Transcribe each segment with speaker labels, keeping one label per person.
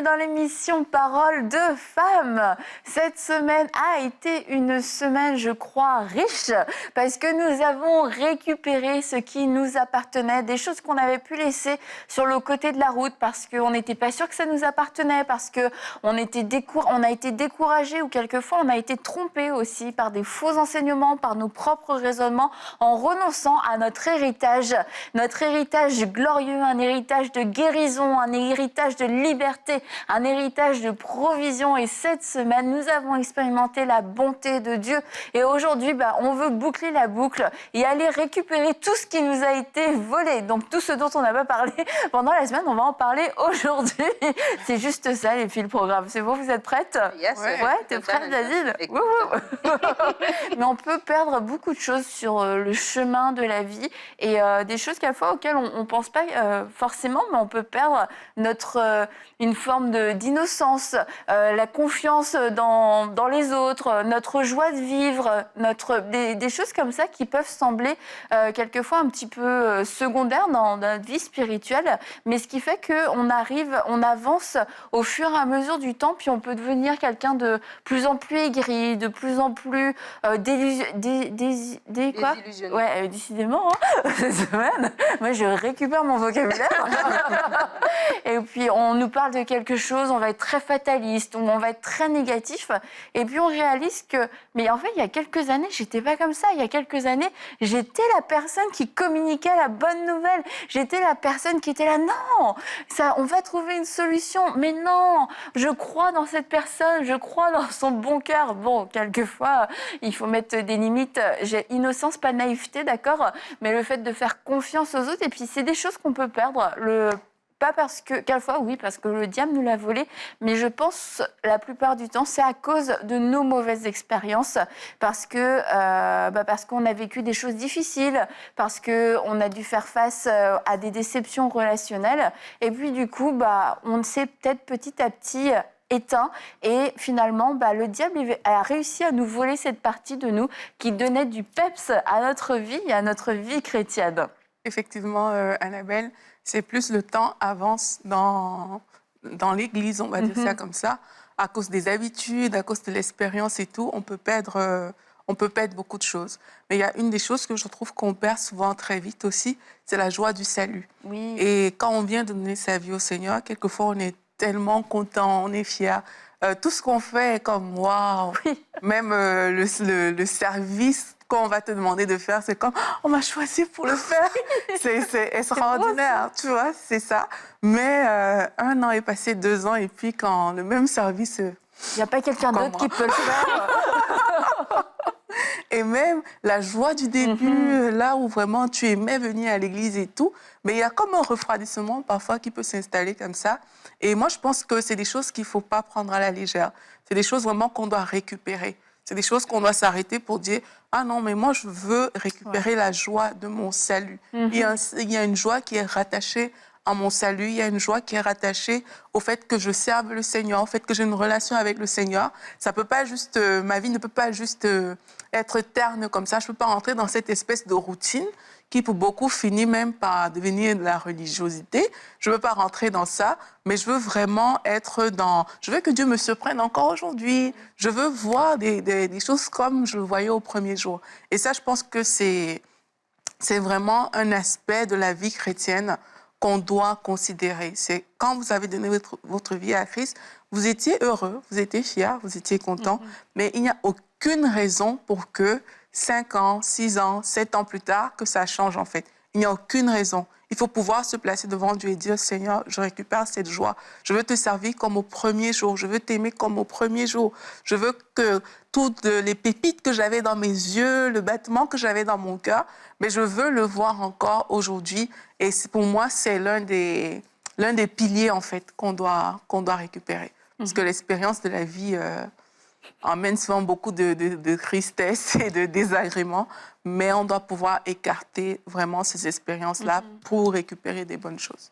Speaker 1: bienvenue dans l'émission Parole de femmes. Cette semaine a été une semaine, je crois, riche parce que nous avons récupéré ce qui nous appartenait, des choses qu'on avait pu laisser sur le côté de la route parce qu'on n'était pas sûr que ça nous appartenait, parce qu'on a été découragé ou quelquefois on a été trompé aussi par des faux enseignements, par nos propres raisonnements en renonçant à notre héritage glorieux, un héritage de guérison, un héritage de liberté, un héritage de provision. Et cette semaine, nous avons expérimenté la bonté de Dieu. Et aujourd'hui, on veut boucler la boucle et aller récupérer tout ce qui nous a été volé. Donc tout ce dont on n'a pas parlé pendant la semaine, on va en parler aujourd'hui. C'est juste ça, les filles, le programme. C'est bon, vous êtes prêtes?
Speaker 2: Yes,
Speaker 1: ouais, t'es prête, David? Mais on peut perdre beaucoup de choses sur le chemin de la vie et des choses quelquefois auxquelles on ne pense pas forcément, mais on peut perdre une forme d'innocence, la confiance dans les autres, notre joie de vivre, des choses comme ça qui peuvent sembler quelquefois un petit peu secondaires dans notre vie spirituelle, mais ce qui fait qu'on avance au fur et à mesure du temps, puis on peut devenir quelqu'un de plus en plus aigri, de plus en plus
Speaker 2: désillusionné.
Speaker 1: Ouais, décidément, cette semaine, moi je récupère mon vocabulaire. Et puis on nous parle de quelque chose, on va être très fataliste, ou on va être très négatif, et puis on réalise que, mais en fait il y a quelques années, j'étais pas comme ça. Il y a quelques années, j'étais la personne qui communiquait la bonne nouvelle. J'étais la personne qui était là, non, ça, on va trouver une solution. Mais non, je crois dans cette personne, je crois dans son bon cœur. Bon, quelquefois, il faut mettre des limites. J'ai innocence, pas naïveté, d'accord, mais le fait de faire confiance aux autres, et puis c'est des choses qu'on peut perdre. Pas parce que, quelquefois, oui, parce que le diable nous l'a volé, mais je pense, la plupart du temps, c'est à cause de nos mauvaises expériences, parce qu'on a vécu des choses difficiles, parce qu'on a dû faire face à des déceptions relationnelles, et puis du coup, on s'est peut-être petit à petit éteint, et finalement, le diable a réussi à nous voler cette partie de nous qui donnait du peps à notre vie et à notre vie chrétienne.
Speaker 3: Effectivement, Annabelle, c'est plus le temps avance dans l'Église, on va dire ça comme ça, à cause des habitudes, à cause de l'expérience et tout, on peut perdre beaucoup de choses. Mais il y a une des choses que je trouve qu'on perd souvent très vite aussi, c'est la joie du salut.
Speaker 1: Oui.
Speaker 3: Et quand on vient de donner sa vie au Seigneur, quelquefois on est tellement content, on est fier. Tout ce qu'on fait est comme waouh.
Speaker 1: Oui.
Speaker 3: Même le service qu'on va te demander de faire, c'est comme on m'a choisi pour le faire. C'est extraordinaire, tu vois, c'est ça. Mais 1 an est passé, 2 ans, et puis quand le même service...
Speaker 1: Il n'y a pas quelqu'un d'autre qui peut le faire.
Speaker 3: Et même la joie du début, là où vraiment tu aimais venir à l'église et tout, mais il y a comme un refroidissement parfois qui peut s'installer comme ça. Et moi, je pense que c'est des choses qu'il ne faut pas prendre à la légère. C'est des choses vraiment qu'on doit récupérer. C'est des choses qu'on doit s'arrêter pour dire « Ah non, mais moi, je veux récupérer la joie de mon salut. Il y a une joie qui est rattachée à mon salut. Il y a une joie qui est rattachée au fait que je serve le Seigneur, au fait que j'ai une relation avec le Seigneur. Ça peut pas juste, ma vie ne peut pas juste être terne comme ça. Je peux pas rentrer dans cette espèce de routine qui, pour beaucoup, finit même par devenir de la religiosité. Je veux pas rentrer dans ça, mais je veux vraiment être dans... Je veux que Dieu me surprenne encore aujourd'hui. Je veux voir des choses comme je le voyais au premier jour. Et ça, je pense que c'est vraiment un aspect de la vie chrétienne qu'on doit considérer. C'est quand vous avez donné votre vie à Christ, vous étiez heureux, vous étiez fiers, vous étiez content, mais il n'y a aucune raison pour que 5 ans, 6 ans, 7 ans plus tard, que ça change en fait. Il n'y a aucune raison. Il faut pouvoir se placer devant Dieu et dire « Seigneur, je récupère cette joie. Je veux te servir comme au premier jour. Je veux t'aimer comme au premier jour. Je veux que toutes les pépites que j'avais dans mes yeux, le battement que j'avais dans mon cœur, mais je veux le voir encore aujourd'hui. » Et pour moi, c'est l'un des piliers en fait qu'on doit récupérer. Parce que l'expérience de la vie emmène souvent beaucoup de tristesse et de désagréments, mais on doit pouvoir écarter vraiment ces expériences-là pour récupérer des bonnes choses.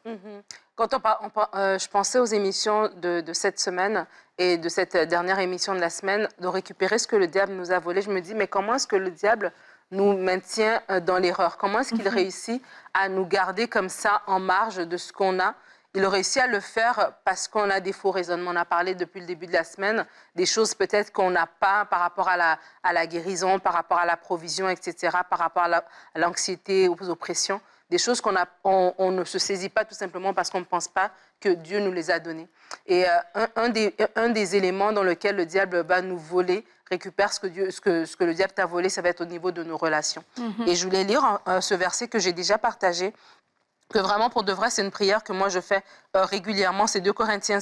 Speaker 2: Quand je pensais aux émissions de cette semaine et de cette dernière émission de la semaine, de récupérer ce que le diable nous a volé, je me dis, mais comment est-ce que le diable nous maintient dans l'erreur? Comment est-ce qu'il réussit à nous garder comme ça en marge de ce qu'on a? il réussit à le faire parce qu'on a des faux raisonnements. On a parlé depuis le début de la semaine des choses peut-être qu'on n'a pas par rapport à la guérison, par rapport à la provision, etc., par rapport à l'anxiété, aux oppressions. Des choses on ne se saisit pas tout simplement parce qu'on ne pense pas que Dieu nous les a données. Et un des éléments dans lequel le diable va nous voler, récupère ce que le diable t'a volé, ça va être au niveau de nos relations. Et je voulais lire ce verset que j'ai déjà partagé, que vraiment pour de vrai, c'est une prière que moi je fais régulièrement. C'est 2 Corinthiens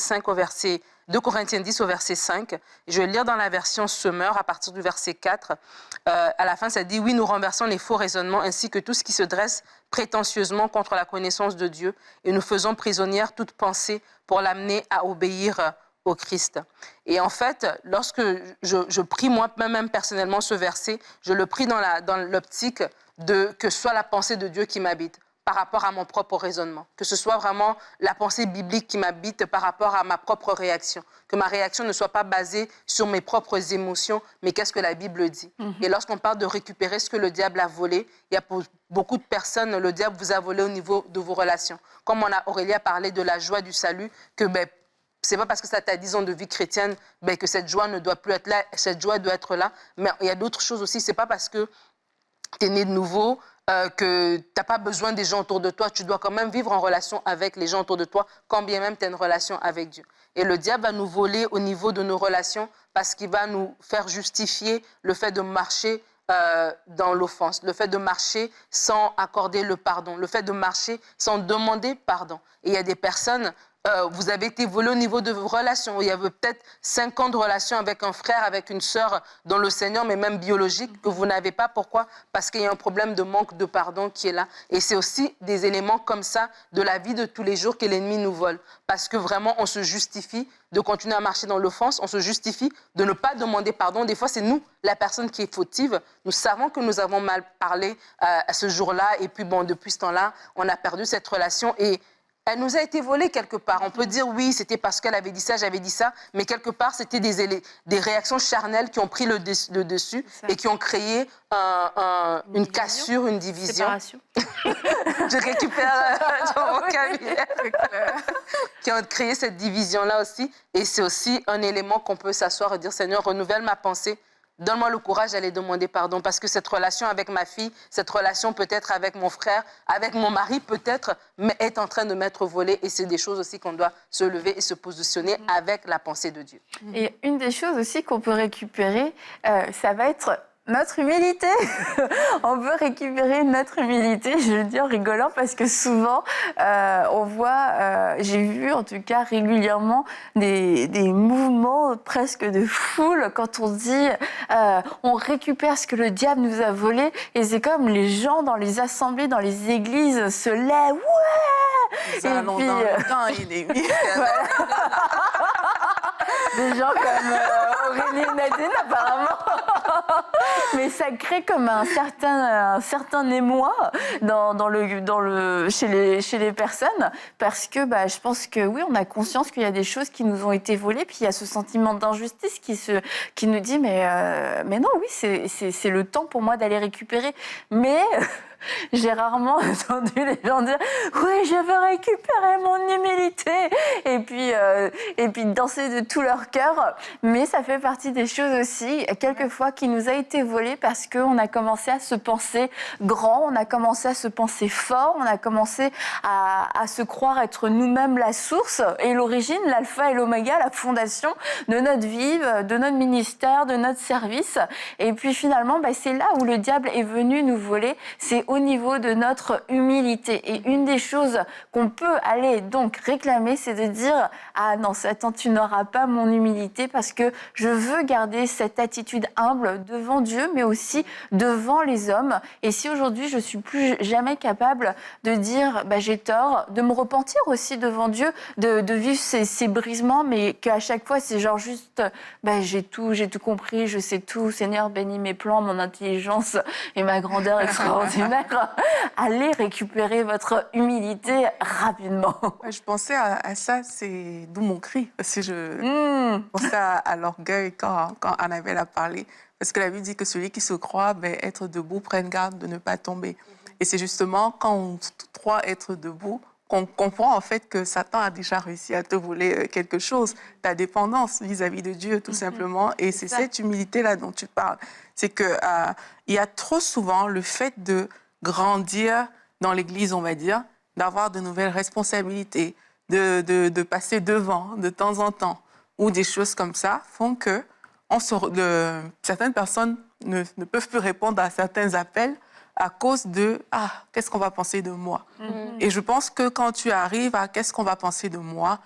Speaker 2: 10 au verset 5. Je vais le lire dans la version Semeur à partir du verset 4. À la fin, ça dit « Oui, nous renversons les faux raisonnements ainsi que tout ce qui se dresse prétentieusement contre la connaissance de Dieu et nous faisons prisonnière toute pensée pour l'amener à obéir au Christ. » Et en fait, lorsque je prie moi-même personnellement ce verset, je le prie dans l'optique que ce soit la pensée de Dieu qui m'habite par rapport à mon propre raisonnement, que ce soit vraiment la pensée biblique qui m'habite par rapport à ma propre réaction, que ma réaction ne soit pas basée sur mes propres émotions, mais qu'est-ce que la Bible dit. Et lorsqu'on parle de récupérer ce que le diable a volé, il y a pour beaucoup de personnes, le diable vous a volé au niveau de vos relations. Comme Aurélie a parlé de la joie du salut, que c'est pas parce que ça t'a 10 ans de vie chrétienne que cette joie ne doit plus être là, cette joie doit être là. Mais il y a d'autres choses aussi, c'est pas parce que tu es né de nouveau, que tu n'as pas besoin des gens autour de toi. Tu dois quand même vivre en relation avec les gens autour de toi, quand bien même tu as une relation avec Dieu. Et le diable va nous voler au niveau de nos relations parce qu'il va nous faire justifier le fait de marcher dans l'offense, le fait de marcher sans accorder le pardon, le fait de marcher sans demander pardon. Et il y a des personnes... vous avez été volé au niveau de vos relations. Il y avait peut-être 5 ans de relation avec un frère, avec une sœur dans le Seigneur, mais même biologique, que vous n'avez pas. Pourquoi? Parce qu'il y a un problème de manque de pardon qui est là. Et c'est aussi des éléments comme ça de la vie de tous les jours que l'ennemi nous vole. Parce que vraiment, on se justifie de continuer à marcher dans l'offense, on se justifie de ne pas demander pardon. Des fois, c'est nous, la personne qui est fautive. Nous savons que nous avons mal parlé à ce jour-là. Et puis, depuis ce temps-là, on a perdu cette relation. Et elle nous a été volée quelque part. On peut dire oui, c'était parce qu'elle avait dit ça, j'avais dit ça, mais quelque part, c'était des réactions charnelles qui ont pris le dessus et qui ont créé une cassure, une division.
Speaker 1: Séparation.
Speaker 2: Je récupère ton vocabulaire. Qui ont créé cette division-là aussi. Et c'est aussi un élément qu'on peut s'asseoir et dire, Seigneur, renouvelle ma pensée. Donne-moi le courage d'aller demander pardon parce que cette relation avec ma fille, cette relation peut-être avec mon frère, avec mon mari peut-être, est en train de m'être volée et c'est des choses aussi qu'on doit se lever et se positionner avec la pensée de Dieu.
Speaker 1: Et une des choses aussi qu'on peut récupérer, ça va être notre humilité. On peut récupérer notre humilité, je le dis en rigolant, parce que souvent, on voit, j'ai vu en tout cas régulièrement des mouvements presque de foule quand on dit on récupère ce que le diable nous a volé, et c'est comme les gens dans les assemblées, dans les églises se lèvent, ouais.
Speaker 3: Nous allons dans le temps et les
Speaker 1: Des gens comme Aurélie et Nadine, apparemment. Mais ça crée comme un certain émoi chez les personnes, parce que je pense que oui, on a conscience qu'il y a des choses qui nous ont été volées, puis il y a ce sentiment d'injustice qui nous dit mais non, oui, c'est le temps pour moi d'aller récupérer. Mais j'ai rarement entendu les gens dire « Oui, je veux récupérer mon humilité !» et puis danser de tout leur cœur. Mais ça fait partie des choses aussi, quelquefois, qui nous a été volée parce qu'on a commencé à se penser grand, on a commencé à se penser fort, on a commencé à se croire être nous-mêmes la source et l'origine, l'alpha et l'oméga, la fondation de notre vie, de notre ministère, de notre service. Et puis finalement, c'est là où le diable est venu nous voler, c'est au niveau de notre humilité. Et une des choses qu'on peut aller donc réclamer, c'est de dire « Ah non, Satan, tu n'auras pas mon humilité parce que je veux garder cette attitude humble devant Dieu, mais aussi devant les hommes. Et si aujourd'hui, je suis plus jamais capable de dire « j'ai tort », de me repentir aussi devant Dieu, de vivre ces brisements, mais qu'à chaque fois, c'est genre juste j'ai tout compris, je sais tout, Seigneur, bénis mes plans, mon intelligence et ma grandeur extraordinaire. Allez récupérer votre humilité rapidement.
Speaker 3: Je pensais à ça, c'est d'où mon cri. Parce que je pensais à l'orgueil quand Annabelle a parlé. Parce que la Bible dit que celui qui se croit être debout prenne garde de ne pas tomber. Et c'est justement quand on croit être debout qu'on comprend en fait que Satan a déjà réussi à te voler quelque chose, ta dépendance vis-à-vis de Dieu, tout simplement. Et c'est cette humilité-là dont tu parles. C'est que il y a trop souvent le fait de grandir dans l'Église, on va dire, d'avoir de nouvelles responsabilités, de passer devant de temps en temps, ou des choses comme ça font que certaines personnes ne peuvent plus répondre à certains appels à cause de « Ah, qu'est-ce qu'on va penser de moi ?» Et je pense que quand tu arrives à « Qu'est-ce qu'on va penser de moi ?»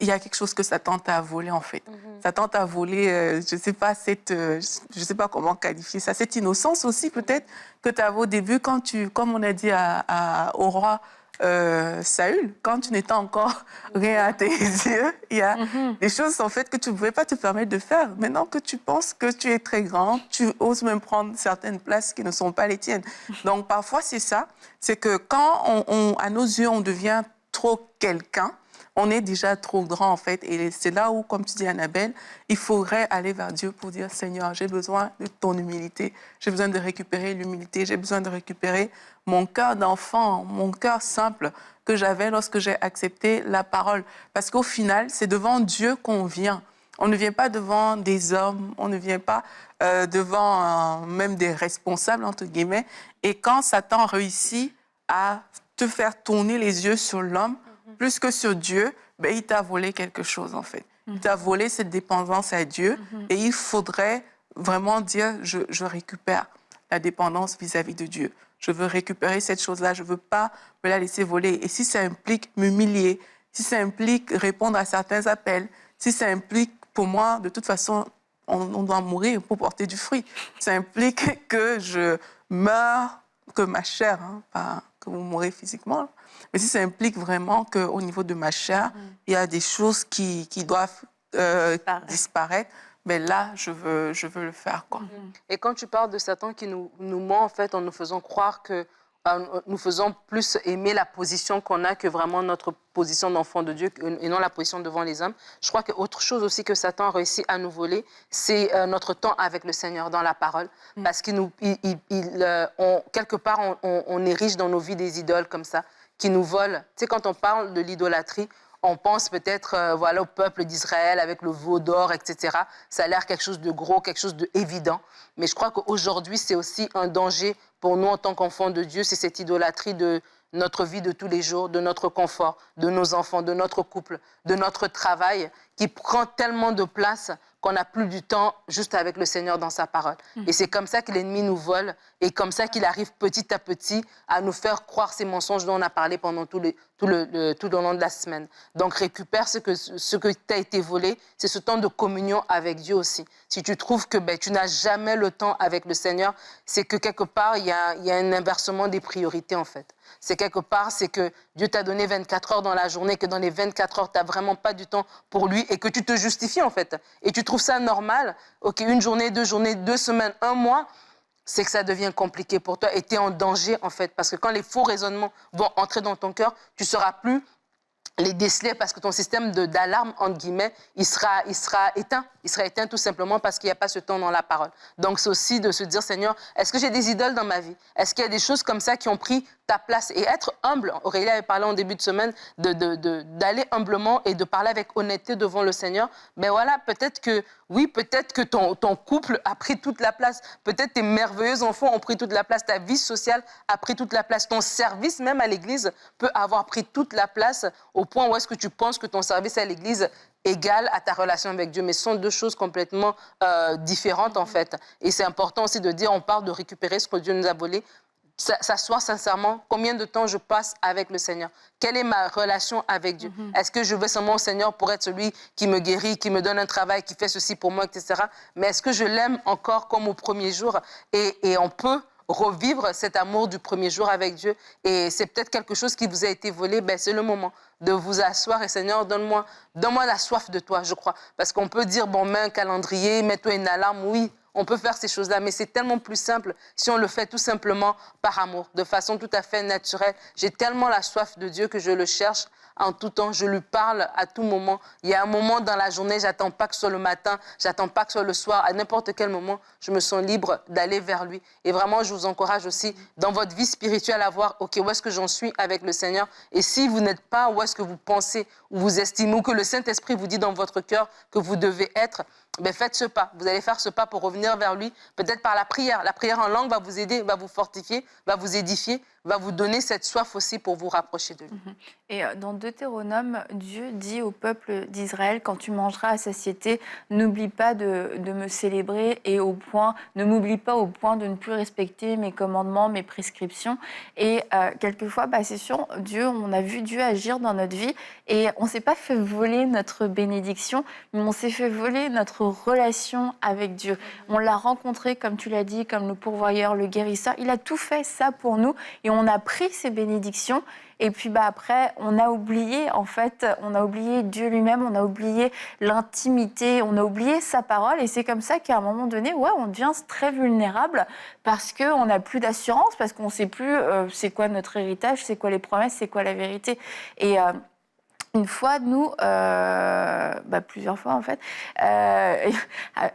Speaker 3: il y a quelque chose que Satan t'a volé, en fait. Satan t'a volé, je ne sais pas comment qualifier ça, cette innocence aussi, peut-être, que tu avais au début, quand comme on a dit au roi Saül, quand tu n'étais encore rien à tes yeux, il y a des choses, en fait, que tu ne pouvais pas te permettre de faire. Maintenant que tu penses que tu es très grand, tu oses même prendre certaines places qui ne sont pas les tiennes. Donc, parfois, c'est ça. C'est que quand, à nos yeux, on devient trop quelqu'un, on est déjà trop grand, en fait. Et c'est là où, comme tu dis, Annabelle, il faudrait aller vers Dieu pour dire « Seigneur, j'ai besoin de ton humilité. J'ai besoin de récupérer l'humilité. J'ai besoin de récupérer mon cœur d'enfant, mon cœur simple que j'avais lorsque j'ai accepté la parole. » Parce qu'au final, c'est devant Dieu qu'on vient. On ne vient pas devant des hommes, on ne vient pas devant même des responsables, entre guillemets. Et quand Satan réussit à te faire tourner les yeux sur l'homme, plus que sur Dieu, ben, il t'a volé quelque chose, en fait. Il t'a volé cette dépendance à Dieu. Et il faudrait vraiment dire, je récupère la dépendance vis-à-vis de Dieu. Je veux récupérer cette chose-là. Je ne veux pas me la laisser voler. Et si ça implique m'humilier, si ça implique répondre à certains appels, si ça implique, pour moi, de toute façon, on doit mourir pour porter du fruit. Ça implique que je meure, que ma chair, pas que vous mourrez physiquement, mais si ça implique vraiment qu'au niveau de ma chair, il y a des choses qui doivent disparaître, mais là, je veux le faire, quoi.
Speaker 2: Et quand tu parles de Satan qui nous ment, en fait, en nous faisant croire que nous faisons plus aimer la position qu'on a que vraiment notre position d'enfant de Dieu et non la position devant les hommes. Je crois qu'autre chose aussi que Satan a réussi à nous voler, c'est notre temps avec le Seigneur dans la parole. Parce qu'il quelque part, on érige dans nos vies des idoles comme ça, qui nous volent. Tu sais, quand on parle de l'idolâtrie, on pense peut-être voilà, au peuple d'Israël avec le veau d'or, etc. Ça a l'air quelque chose de gros, quelque chose d'évident. Mais je crois qu'aujourd'hui, c'est aussi un danger pour nous en tant qu'enfants de Dieu. C'est cette idolâtrie de notre vie de tous les jours, de notre confort, de nos enfants, de notre couple, de notre travail, qui prend tellement de place qu'on n'a plus du temps juste avec le Seigneur dans sa parole. Et c'est comme ça que l'ennemi nous vole et comme ça qu'il arrive petit à petit à nous faire croire ces mensonges dont on a parlé pendant tout le long de la semaine. Donc récupère ce que t'a été volé, c'est ce temps de communion avec Dieu aussi. Si tu trouves que tu n'as jamais le temps avec le Seigneur, c'est que quelque part, il y a un inversement des priorités en fait. C'est quelque part, c'est que Dieu t'a donné 24 heures dans la journée, que dans les 24 heures, tu n'as vraiment pas du temps pour lui et que tu te justifies en fait. Et tu trouves ça normal, ok, une journée, 2 semaines, 1 mois, c'est que ça devient compliqué pour toi et tu es en danger en fait. Parce que quand les faux raisonnements vont entrer dans ton cœur, tu ne sauras plus les déceler parce que ton système d'alarme, entre guillemets, il sera éteint. Il sera éteint tout simplement parce qu'il n'y a pas ce temps dans la parole. Donc, c'est aussi de se dire, Seigneur, est-ce que j'ai des idoles dans ma vie? Est-ce qu'il y a des choses comme ça qui ont pris ta place? Et être humble, Aurélie avait parlé en début de semaine, d'aller humblement et de parler avec honnêteté devant le Seigneur. Mais voilà, peut-être que, oui, peut-être que ton couple a pris toute la place. Peut-être tes merveilleux enfants ont pris toute la place. Ta vie sociale a pris toute la place. Ton service, même à l'Église, peut avoir pris toute la place au point où est-ce que tu penses que ton service à l'Église égale à ta relation avec Dieu. Mais ce sont deux choses complètement différentes, en fait. Et c'est important aussi de dire, on parle de récupérer ce que Dieu nous a volé. S'asseoir sincèrement, combien de temps je passe avec le Seigneur? Quelle est ma relation avec Dieu? Est-ce que je vais seulement au Seigneur pour être celui qui me guérit, qui me donne un travail, qui fait ceci pour moi, etc. Mais est-ce que je l'aime encore comme au premier jour? Et on peut revivre cet amour du premier jour avec Dieu. Et c'est peut-être quelque chose qui vous a été volé. C'est le moment de vous asseoir et Seigneur, donne-moi la soif de toi, je crois. Parce qu'on peut dire, bon, mets un calendrier, mets-toi une alarme, oui. on peut faire ces choses-là, mais c'est tellement plus simple si on le fait tout simplement par amour, de façon tout à fait naturelle. J'ai tellement la soif de Dieu que je le cherche en tout temps, je lui parle à tout moment. Il y a un moment dans la journée, j'attends pas que ce soit le matin, j'attends pas que ce soit le soir, à n'importe quel moment, je me sens libre d'aller vers lui. Et vraiment, je vous encourage aussi dans votre vie spirituelle à voir, OK, où est-ce que j'en suis avec le Seigneur? Et si vous n'êtes pas où est-ce que vous pensez, ou vous estimez, ou que le Saint-Esprit vous dit dans votre cœur que vous devez être, ben faites ce pas. Vous allez faire ce pas pour revenir vers lui, peut-être par la prière. La prière en langue va vous aider, va vous fortifier, va vous édifier, va vous donner cette soif aussi pour vous rapprocher de lui.
Speaker 1: Et dans Deutéronome, Dieu dit au peuple d'Israël, quand tu mangeras à satiété, n'oublie pas de me célébrer et ne m'oublie pas au point de ne plus respecter mes commandements, mes prescriptions. Et quelquefois, c'est sûr, on a vu Dieu agir dans notre vie et on ne s'est pas fait voler notre bénédiction, mais on s'est fait voler notre relation avec Dieu. On l'a rencontré, comme tu l'as dit, comme le pourvoyeur, le guérisseur. Il a tout fait ça pour nous et on a pris ces bénédictions. Et puis après, on a oublié Dieu lui-même, on a oublié l'intimité, on a oublié sa parole. Et c'est comme ça qu'à un moment donné, on devient très vulnérable parce qu'on n'a plus d'assurance, parce qu'on ne sait plus c'est quoi notre héritage, c'est quoi les promesses, c'est quoi la vérité. Et une fois, nous, plusieurs fois en fait,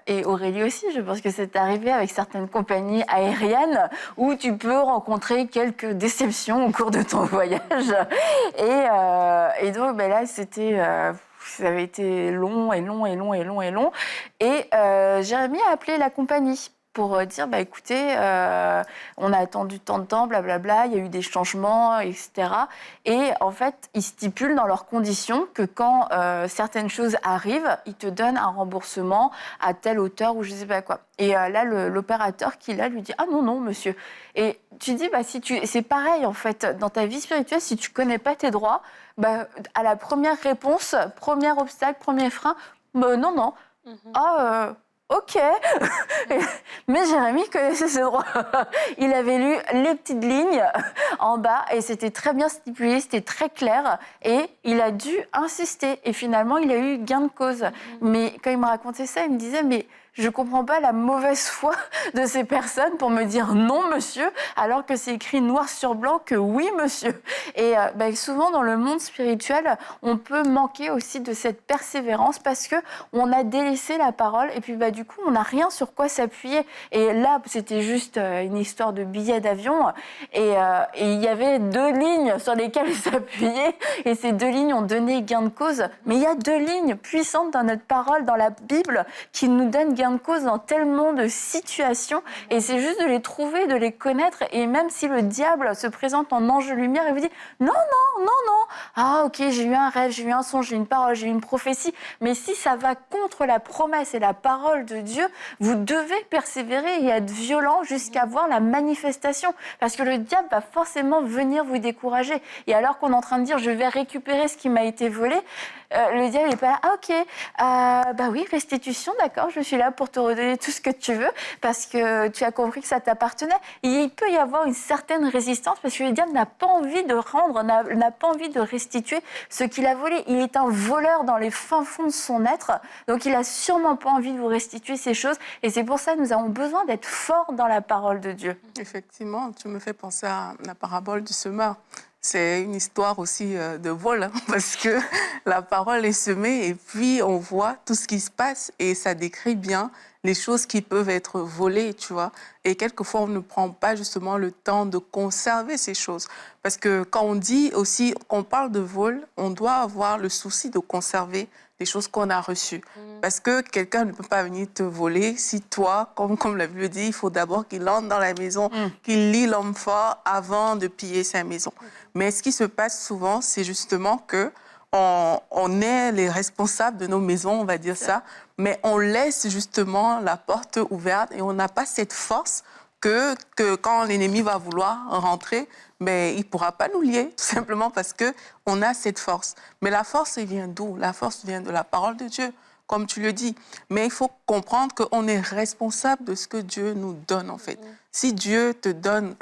Speaker 1: et Aurélie aussi, je pense que c'est arrivé avec certaines compagnies aériennes où tu peux rencontrer quelques déceptions au cours de ton voyage. Et donc là, ça avait été long. Et Jérémy a appelé la compagnie pour dire, écoutez, on a attendu tant de temps, blablabla, il y a eu des changements, etc. Et en fait, ils stipulent dans leurs conditions que quand certaines choses arrivent, ils te donnent un remboursement à telle hauteur ou je ne sais pas quoi. Et là, l'opérateur qui est là lui dit « Ah non, monsieur ». Et tu dis, c'est pareil en fait, dans ta vie spirituelle, si tu ne connais pas tes droits, à la première réponse, premier obstacle, premier frein, non. Ok, mais Jérémy connaissait ses droits. Il avait lu les petites lignes en bas et c'était très bien stipulé, c'était très clair et il a dû insister. Et finalement, il a eu gain de cause. Mais quand il me racontait ça, il me disait, mais je ne comprends pas la mauvaise foi de ces personnes pour me dire non, monsieur, alors que c'est écrit noir sur blanc que oui, monsieur. Et souvent, dans le monde spirituel, on peut manquer aussi de cette persévérance parce qu'on a délaissé la parole et puis du coup, on n'a rien sur quoi s'appuyer. Et là, c'était juste une histoire de billets d'avion et il y avait 2 lignes sur lesquelles s'appuyer et ces 2 lignes ont donné gain de cause. Mais il y a 2 lignes puissantes dans notre parole, dans la Bible, qui nous donnent gain de cause dans tellement de situations et c'est juste de les trouver, de les connaître et même si le diable se présente en ange de lumière et vous dit non, ah ok, j'ai eu un rêve, j'ai eu un songe, j'ai eu une parole, j'ai eu une prophétie, mais si ça va contre la promesse et la parole de Dieu, vous devez persévérer et être violent jusqu'à voir la manifestation parce que le diable va forcément venir vous décourager et alors qu'on est en train de dire je vais récupérer ce qui m'a été volé, le diable n'est pas là, ah ok, oui, restitution, d'accord, je suis là pour te redonner tout ce que tu veux parce que tu as compris que ça t'appartenait. Et il peut y avoir une certaine résistance parce que le diable n'a pas envie de rendre, n'a pas envie de restituer ce qu'il a volé. Il est un voleur dans les fins fonds de son être, donc il n'a sûrement pas envie de vous restituer ces choses et c'est pour ça que nous avons besoin d'être forts dans la parole de Dieu.
Speaker 3: Effectivement, tu me fais penser à la parabole du semeur. C'est une histoire aussi de vol, parce que la parole est semée et puis on voit tout ce qui se passe et ça décrit bien les choses qui peuvent être volées, tu vois. Et quelquefois, on ne prend pas justement le temps de conserver ces choses. Parce que quand on dit aussi, qu'on parle de vol, on doit avoir le souci de conserver les choses qu'on a reçues. Parce que quelqu'un ne peut pas venir te voler si toi, comme la Bible dit, il faut d'abord qu'il entre dans la maison, qu'il lie l'homme fort avant de piller sa maison. Mais ce qui se passe souvent, c'est justement que on est les responsables de nos maisons, on va dire ça, mais on laisse justement la porte ouverte et on n'a pas cette force que quand l'ennemi va vouloir rentrer, il ne pourra pas nous lier, tout simplement parce qu'on a cette force. Mais la force, elle vient d'où? La force vient de la parole de Dieu, comme tu le dis. Mais il faut comprendre qu'on est responsable de ce que Dieu nous donne, en fait. Si Dieu te donne,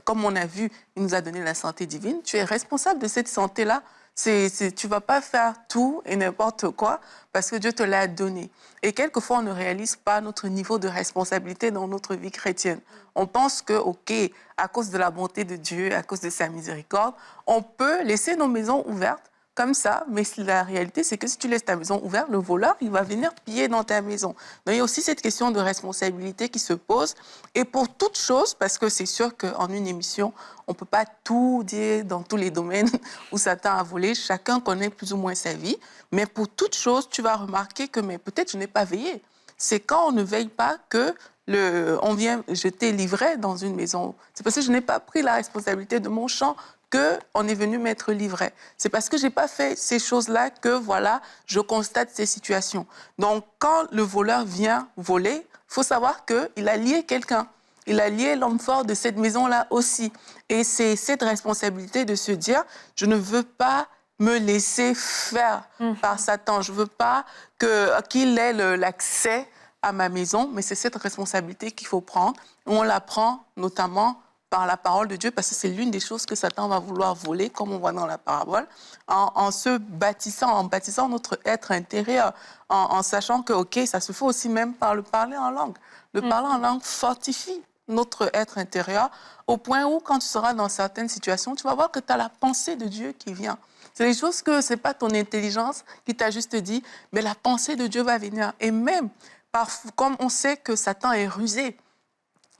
Speaker 3: comme on a vu, il nous a donné la santé divine, tu es responsable de cette santé-là. Tu ne vas pas faire tout et n'importe quoi parce que Dieu te l'a donné. Et quelquefois, on ne réalise pas notre niveau de responsabilité dans notre vie chrétienne. On pense que, OK, à cause de la bonté de Dieu, à cause de sa miséricorde, on peut laisser nos maisons ouvertes comme ça, mais la réalité, c'est que si tu laisses ta maison ouverte, le voleur, il va venir piller dans ta maison. Donc, il y a aussi cette question de responsabilité qui se pose. Et pour toute chose, parce que c'est sûr qu'en une émission, on ne peut pas tout dire dans tous les domaines où Satan a volé. Chacun connaît plus ou moins sa vie. Mais pour toute chose, tu vas remarquer que mais peut-être je n'ai pas veillé. C'est quand on ne veille pas que on vient jeter livret dans une maison. C'est parce que je n'ai pas pris la responsabilité de mon champ qu'on est venu mettre livret. C'est parce que je n'ai pas fait ces choses-là que, voilà, je constate ces situations. Donc, quand le voleur vient voler, il faut savoir qu'il a lié quelqu'un. Il a lié l'homme fort de cette maison-là aussi. Et c'est cette responsabilité de se dire, je ne veux pas me laisser faire par Satan. Je ne veux pas qu'il ait l'accès à ma maison, mais c'est cette responsabilité qu'il faut prendre. On la prend notamment par la parole de Dieu, parce que c'est l'une des choses que Satan va vouloir voler, comme on voit dans la parabole, en bâtissant notre être intérieur, en sachant que, OK, ça se fait aussi même par le parler en langue. Le parler en langue fortifie notre être intérieur, au point où, quand tu seras dans certaines situations, tu vas voir que tu as la pensée de Dieu qui vient. C'est des choses que ce n'est pas ton intelligence qui t'a juste dit, mais la pensée de Dieu va venir. Et même, comme on sait que Satan est rusé,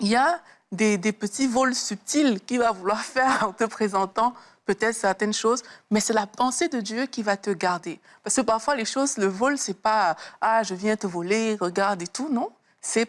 Speaker 3: il y a des petits vols subtils qu'il va vouloir faire en te présentant peut-être certaines choses, mais c'est la pensée de Dieu qui va te garder. Parce que parfois, les choses, le vol, c'est pas « Ah, je viens te voler, regarde et tout », non.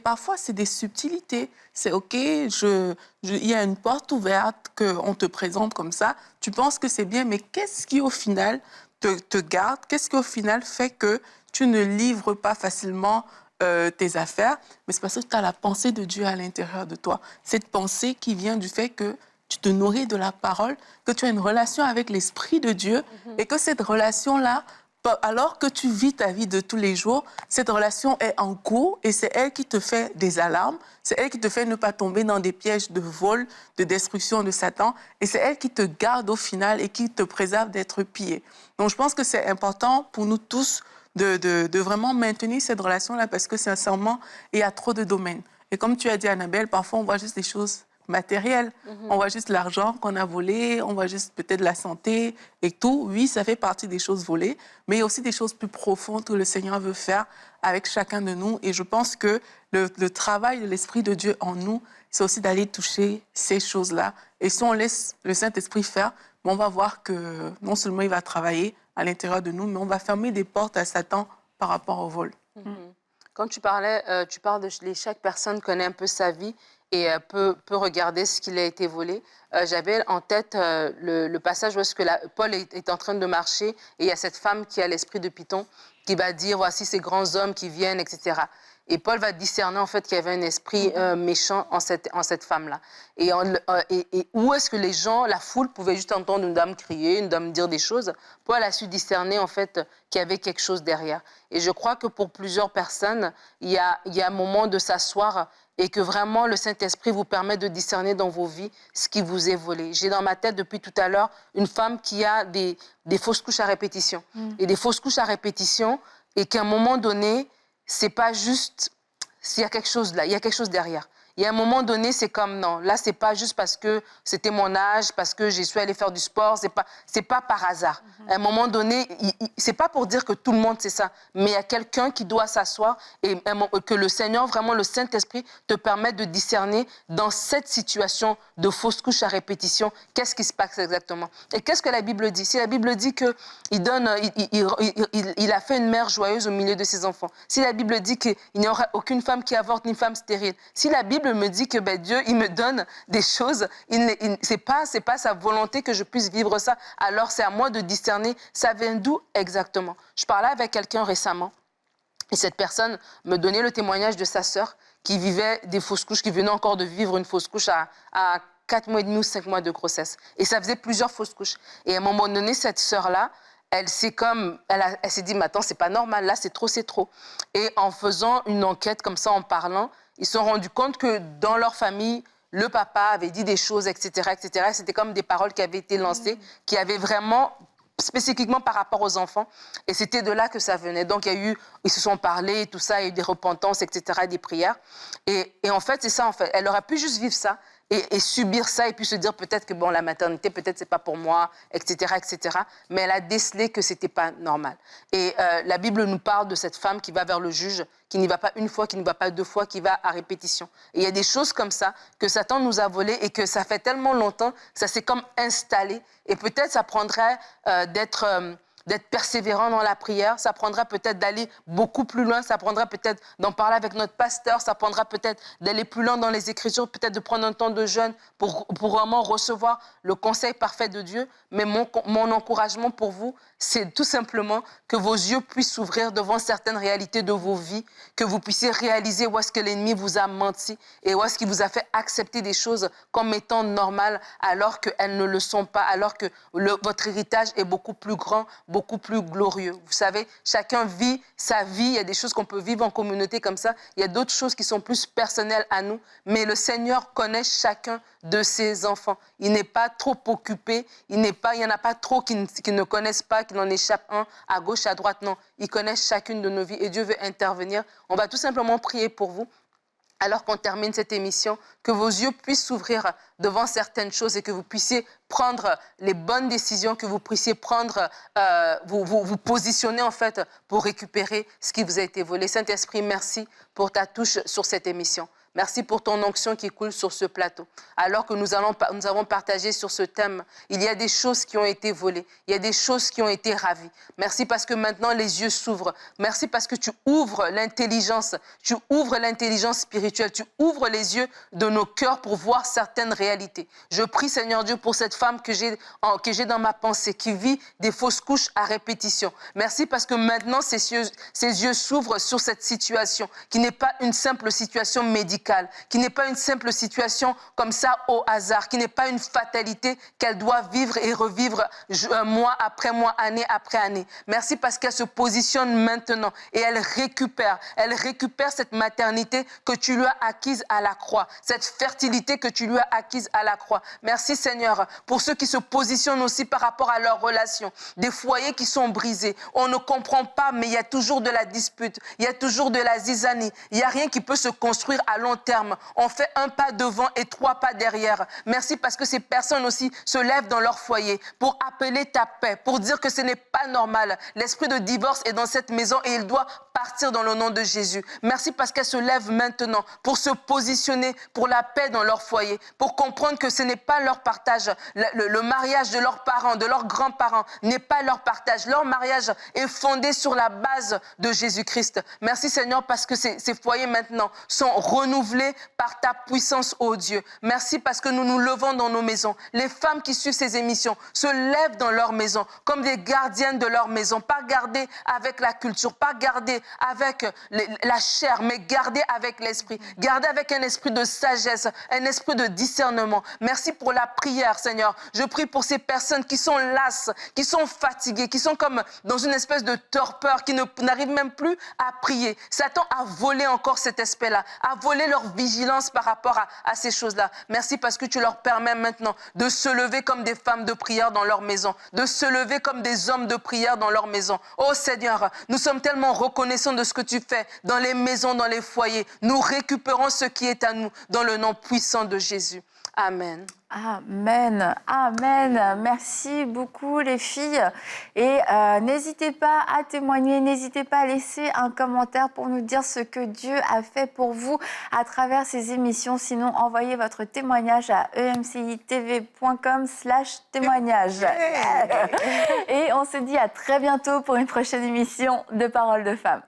Speaker 3: Parfois, c'est des subtilités. C'est OK, il y a une porte ouverte qu'on te présente comme ça. Tu penses que c'est bien, mais qu'est-ce qui, au final, te garde? Qu'est-ce qui, au final, fait que tu ne livres pas facilement tes affaires? Mais c'est parce que tu as la pensée de Dieu à l'intérieur de toi. Cette pensée qui vient du fait que tu te nourris de la parole, que tu as une relation avec l'Esprit de Dieu et que cette relation-là, alors que tu vis ta vie de tous les jours, cette relation est en cours et c'est elle qui te fait des alarmes, c'est elle qui te fait ne pas tomber dans des pièges de vol, de destruction de Satan, et c'est elle qui te garde au final et qui te préserve d'être pillé. Donc je pense que c'est important pour nous tous de vraiment maintenir cette relation-là parce que sincèrement, il y a trop de domaines. Et comme tu as dit, Annabelle, parfois on voit juste des choses matériel. On voit juste l'argent qu'on a volé, on voit juste peut-être la santé et tout. Oui, ça fait partie des choses volées, mais il y a aussi des choses plus profondes que le Seigneur veut faire avec chacun de nous. Et je pense que le travail de l'Esprit de Dieu en nous, c'est aussi d'aller toucher ces choses-là. Et si on laisse le Saint-Esprit faire, on va voir que non seulement il va travailler à l'intérieur de nous, mais on va fermer des portes à Satan par rapport au vol.
Speaker 2: Quand tu parles de chaque personne connaît un peu sa vie et peut regarder ce qu'il a été volé. J'avais en tête le passage où est-ce que Paul est en train de marcher et il y a cette femme qui a l'esprit de Python qui va dire, voici ces grands hommes qui viennent, etc. Et Paul va discerner en fait qu'il y avait un esprit méchant en cette femme-là. Et où est-ce que les gens, la foule, pouvait juste entendre une dame crier, une dame dire des choses. Paul a su discerner en fait qu'il y avait quelque chose derrière. Et je crois que pour plusieurs personnes, il y a un moment de s'asseoir et que vraiment le Saint-Esprit vous permet de discerner dans vos vies ce qui vous est volé. J'ai dans ma tête depuis tout à l'heure une femme qui a des fausses couches à répétition. Et des fausses couches à répétition et qu'à un moment donné, c'est pas juste, s'il y a quelque chose là, il y a quelque chose derrière. Il y a un moment donné, c'est comme non, là c'est pas juste parce que c'était mon âge, parce que je suis allée faire du sport, c'est pas par hasard. À un moment donné, c'est pas pour dire que tout le monde sait ça, mais il y a quelqu'un qui doit s'asseoir et que le Seigneur, vraiment le Saint-Esprit, te permette de discerner dans cette situation de fausse couche à répétition, qu'est-ce qui se passe exactement. Et qu'est-ce que la Bible dit? Si la Bible dit que il a fait une mère joyeuse au milieu de ses enfants, si la Bible dit qu'il n'y aura aucune femme qui avorte ni femme stérile, si la Bible me dit que Dieu, il me donne des choses, c'est pas sa volonté que je puisse vivre ça, alors c'est à moi de discerner ça vient d'où exactement. Je parlais avec quelqu'un récemment et cette personne me donnait le témoignage de sa sœur qui vivait des fausses couches, qui venait encore de vivre une fausse couche à 4 mois et demi ou 5 mois de grossesse. Et ça faisait plusieurs fausses couches. Et à un moment donné, cette sœur-là, elle s'est dit, mais attends, c'est pas normal, là, c'est trop. Et en faisant une enquête comme ça, en parlant, ils se sont rendus compte que dans leur famille, le papa avait dit des choses, etc., etc. C'était comme des paroles qui avaient été lancées, qui avaient vraiment spécifiquement par rapport aux enfants. Et c'était de là que ça venait. Donc, ils se sont parlé, tout ça, il y a eu des repentances, etc., des prières. Et en fait, c'est ça, en fait. Elle aurait pu juste vivre ça et subir ça et puis se dire peut-être que, bon, la maternité, peut-être c'est pas pour moi, etc., etc. Mais elle a décelé que c'était pas normal. Et la Bible nous parle de cette femme qui va vers le juge, qui n'y va pas une fois, qui n'y va pas deux fois, qui va à répétition. Et il y a des choses comme ça que Satan nous a volées et que ça fait tellement longtemps que ça s'est comme installé. Et peut-être ça prendrait d'être persévérant dans la prière, ça prendra peut-être d'aller beaucoup plus loin, ça prendra peut-être d'en parler avec notre pasteur, ça prendra peut-être d'aller plus loin dans les Écritures, peut-être de prendre un temps de jeûne pour vraiment recevoir le conseil parfait de Dieu. Mais mon encouragement pour vous, c'est tout simplement que vos yeux puissent s'ouvrir devant certaines réalités de vos vies, que vous puissiez réaliser où est-ce que l'ennemi vous a menti et où est-ce qu'il vous a fait accepter des choses comme étant normales alors qu'elles ne le sont pas, alors que votre héritage est beaucoup plus grand, beaucoup plus glorieux. Vous savez, chacun vit sa vie. Il y a des choses qu'on peut vivre en communauté comme ça. Il y a d'autres choses qui sont plus personnelles à nous. Mais le Seigneur connaît chacun de ses enfants. Il n'est pas trop occupé. Il n'y en a pas trop qui ne connaissent pas, qui n'en échappent un à gauche, à droite. Non, il connaît chacune de nos vies et Dieu veut intervenir. On va tout simplement prier pour vous. Alors qu'on termine cette émission, que vos yeux puissent s'ouvrir devant certaines choses et que vous puissiez prendre les bonnes décisions, que vous puissiez prendre, vous positionner en fait pour récupérer ce qui vous a été volé. Saint-Esprit, merci pour ta touche sur cette émission. Merci pour ton onction qui coule sur ce plateau. Alors que nous avons partagé sur ce thème, il y a des choses qui ont été volées, il y a des choses qui ont été ravies. Merci parce que maintenant les yeux s'ouvrent. Merci parce que tu ouvres l'intelligence spirituelle, tu ouvres les yeux de nos cœurs pour voir certaines réalités. Je prie, Seigneur Dieu, pour cette femme que j'ai dans ma pensée, qui vit des fausses couches à répétition. Merci parce que maintenant ses yeux s'ouvrent sur cette situation, qui n'est pas une simple situation médicale, qui n'est pas une simple situation comme ça au hasard, qui n'est pas une fatalité qu'elle doit vivre et revivre mois après mois, année après année. Merci parce qu'elle se positionne maintenant et elle récupère cette maternité que tu lui as acquise à la croix, cette fertilité que tu lui as acquise à la croix. Merci Seigneur pour ceux qui se positionnent aussi par rapport à leurs relations, des foyers qui sont brisés. On ne comprend pas, mais il y a toujours de la dispute, il y a toujours de la zizanie, il n'y a rien qui peut se construire à long terme. On fait un pas devant et 3 pas derrière. Merci parce que ces personnes aussi se lèvent dans leur foyer pour appeler ta paix, pour dire que ce n'est pas normal. L'esprit de divorce est dans cette maison et il doit partir dans le nom de Jésus. Merci parce qu'elles se lèvent maintenant pour se positionner pour la paix dans leur foyer, pour comprendre que ce n'est pas leur partage. Le mariage de leurs parents, de leurs grands-parents n'est pas leur partage. Leur mariage est fondé sur la base de Jésus-Christ. Merci Seigneur parce que ces foyers maintenant sont renouvelés par ta puissance, ô Dieu. Merci parce que nous nous levons dans nos maisons. Les femmes qui suivent ces émissions se lèvent dans leur maison comme des gardiennes de leur maison, pas gardées avec la culture, pas gardées avec la chair, mais gardées avec l'esprit, gardées avec un esprit de sagesse, un esprit de discernement. Merci pour la prière, Seigneur. Je prie pour ces personnes qui sont lasses, qui sont fatiguées, qui sont comme dans une espèce de torpeur, qui n'arrivent même plus à prier. Satan a volé encore cet aspect-là, a volé leur vigilance par rapport à ces choses-là. Merci parce que tu leur permets maintenant de se lever comme des femmes de prière dans leur maison, de se lever comme des hommes de prière dans leur maison. Oh Seigneur, nous sommes tellement reconnaissants de ce que tu fais dans les maisons, dans les foyers. Nous récupérons ce qui est à nous dans le nom puissant de Jésus. Amen.
Speaker 1: Amen, amen. Merci beaucoup les filles. Et n'hésitez pas à témoigner, n'hésitez pas à laisser un commentaire pour nous dire ce que Dieu a fait pour vous à travers ces émissions. Sinon, envoyez votre témoignage à emcitv.com/témoignage. Et on se dit à très bientôt pour une prochaine émission de Paroles de Femmes.